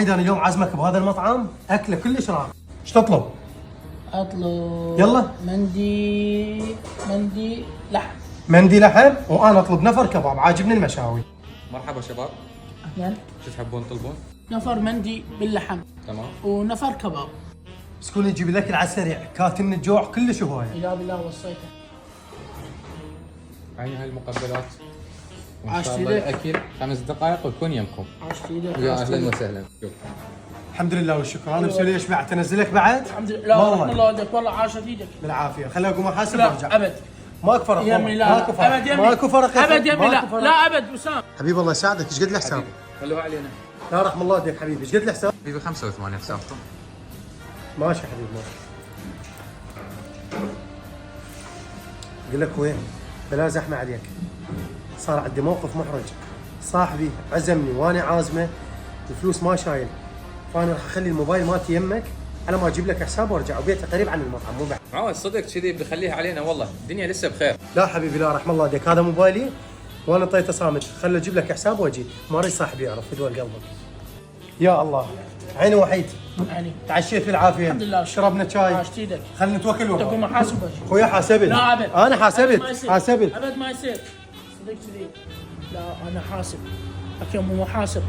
وحيد انا اليوم عازمك بهذا المطعم اكله كلش راقي. ايش تطلب؟ اطلب يلا. مندي لحم. مندي لحم، وانا اطلب نفر كباب، عاجبني المشاوي. مرحبا شباب، اهلا. شو تحبون تطلبون؟ نفر مندي باللحم تمام. ونفر كباب. مسكون يجيب الاكل على السريع، كاتم الجوع كلش هوايه. اذا بالله وصيته. هاي المقبلات. وان عاشت شاء الله ايدك. الاكل 5 دقائق ويكون يمكم. عاشت ايدك. ويا عاشت اهلا ايدك. وسهلا. شوف. الحمد لله والشكر. انا مسوي ايش بعد؟ تنزلك بعد؟ الحمد لله. لا رحم الله والدك، والله عاشت ايدك. بالعافيه. خليني اقوم احاسب لا وارجع. ابد. ماكو فرق يمي والله. لا ماكو فرق. ابد يمي. ماكو فرق يا ابد يمي. لا ماكو فرق. لا ابد وسام. حبيبي الله يساعدك. ايش قد الحساب؟ خلوها علينا. لا رحم الله والديك حبيبي. ايش قد الحساب؟ حبيبي 85 حسابكم. ماشي حبيبي ماشي. اقول لك وين؟ بلا زحمه عليك. صار عندي موقف محرج. صاحبي عزمني وانا عازمه، الفلوس ما شايل، فانا راح اخلي الموبايل مالتي يمك على ما اجيب لك حساب وارجع، وبيتي قريب عن المطعم مو بعد. معود صدق كذي بخليها علينا، والله الدنيا لسه بخير. لا حبيبي لا رحم الله عليك، هذا موبايلي وانا طيته صامت، خلي اجيب لك حساب واجي، ما اريد صاحبي يعرف فدوى قلبك. يا الله عيني وحيد. يعني تعشيت بالعافيه. الحمد لله. شربنا شاي. عاشت ايدك. خلينا نتوكل تقوم وراك. محاسب. اخويا حاسبني. لا ابد. انا أبد ما حاسبت يصير. حاسبت. ابد ما يصير. صدق كذي. لا انا حاسب. لكن مو محاسب.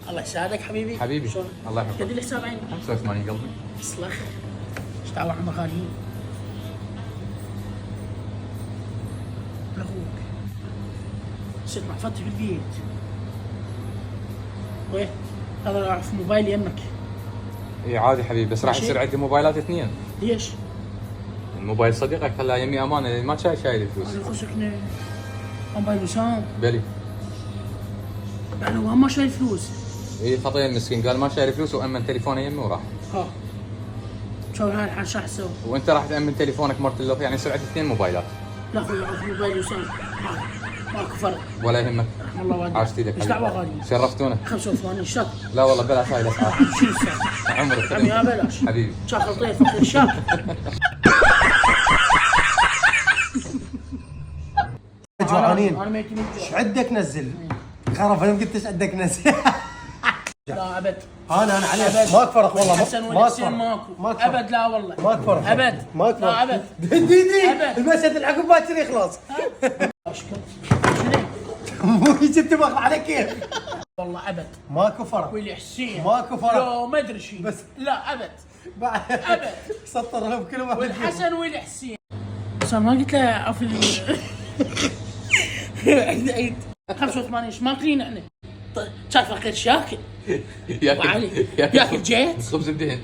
الله يساعدك حبيبي. حبيبي شلون؟ الله قد يحفظك. الحساب عيني. 85 قلبي. اصلخ. ايش دعوه عم غاليين؟ لاخوك. صرت معفتي بالبيت. وين؟ هذا راح في موبايل يمك. اي عادي حبيبي، بس راح ماشي. يصير عندي موبايلات اثنين. ليش؟ الموبايل صديقك خلاه يمي امانه، لأن ما شايل الفلوس. انا خشكني. موبايل وسام. بلي. يعني هو ما شايل فلوس. اي خطيه المسكين، قال ما شايل فلوس وامن تليفونه يمي وراح. ها. شو هاي الحال شو اسوي؟ وانت راح تامن تليفونك مرت اللوف، يعني يصير عندي 2 موبايلات. لا اخوي اعرف موبايل وسام. ماكو فرق. ولا يهمك. رحم الله والديك. عاشت ايدك ايش دعوه غاليين؟ شرفتونا. 85 شط. لا والله بلاش هاي الاسعار. شو السالفه؟ عمرك عمي يا بلاش. حبيبي. شاخ طيف فقير شاك. جوعانين. انا ميت من ايش الجوع. عندك نزل؟ خرف انا قلت ايش عندك نزل. لا ابد. انا عليك أبد. ماك فرق والله. الحسن ماك والحسين فرق. ماكو. ماك فرق. ابد لا والله. ماك فرق. ابد. ماك فرق. لا ابد. دي أبد. المشهد العقب باكر يخلص. اشكر. شنو؟ مو جبت باخذ عليك كيف؟ والله ابد. ماكو فرق. واللي حسين. ماكو فرق. لو ما ادري شيء. بس. لا ابد. بعد أبد. سطرها بكل واحد. والحسن والحسين. بس أنا ما قلت له عفوا. عيد 85 ايش ماكلين احنا؟ شايف فقير شاكل. ياكل وعلي ياكل جيت. خبز بدهن.